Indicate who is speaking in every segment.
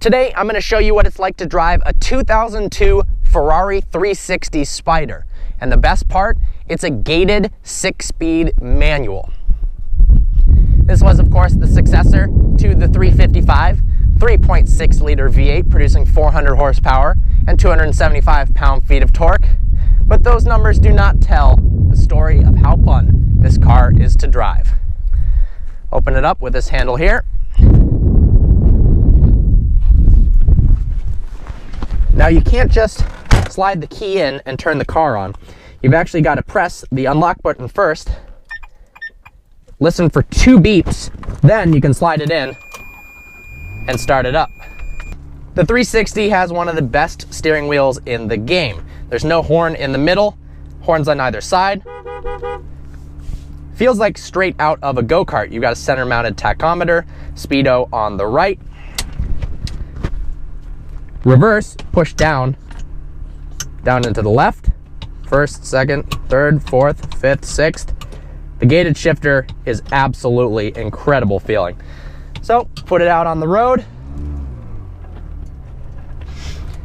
Speaker 1: Today, I'm going to show you what it's like to drive a 2002 Ferrari 360 Spider. And the best part, it's a gated 6-speed manual. This was, of course, the successor to the 355, 3.6 liter V8 producing 400 horsepower and 275 pound-feet of torque. But those numbers do not tell the story of how fun this car is to drive. Open it up with this handle here. Now you can't just slide the key in and turn the car on. You've actually got to press the unlock button first, listen for 2 beeps, then you can slide it in and start it up. The 360 has one of the best steering wheels in the game. There's no horn in the middle, horns on either side. Feels like straight out of a go-kart. You've got a center mounted tachometer, speedo on the right. Reverse, push down into the left. First, second, third, fourth, fifth, sixth. The gated shifter is absolutely incredible feeling. So, put it out on the road.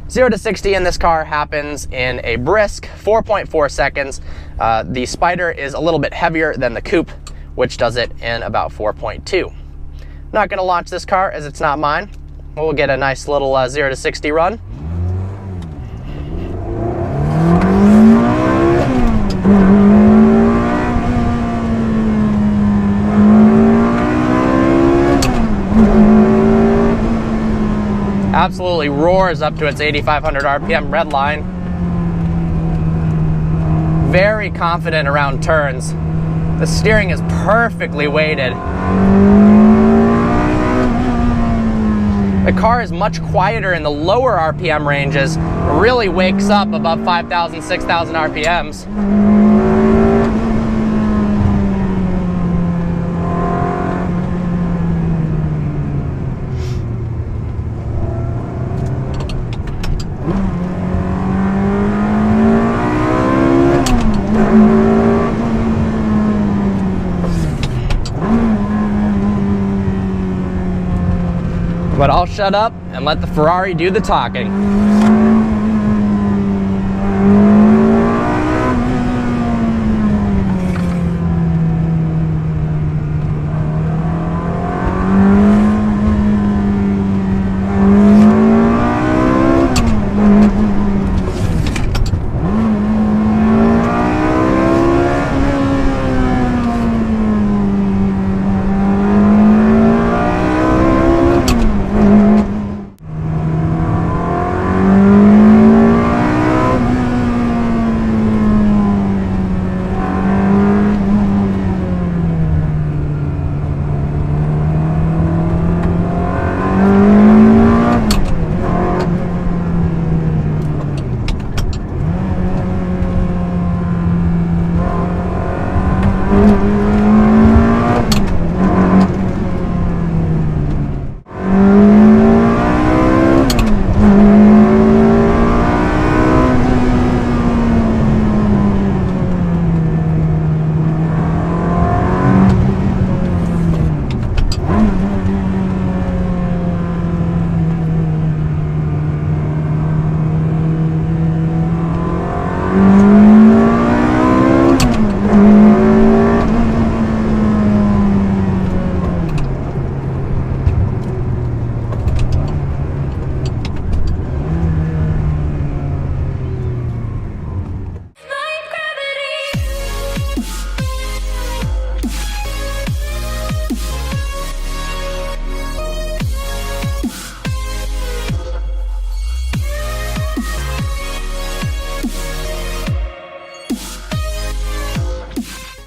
Speaker 1: 0 to 60 in this car happens in a brisk 4.4 seconds. The Spider is a little bit heavier than the Coupe, which does it in about 4.2. Not gonna launch this car as it's not mine. We'll get a nice little 0 to 60 run. Absolutely roars up to its 8,500 RPM red line. Very confident around turns. The steering is perfectly weighted. The car is much quieter in the lower RPM ranges, really wakes up above 5,000, 6,000 RPMs. But I'll shut up and let the Ferrari do the talking.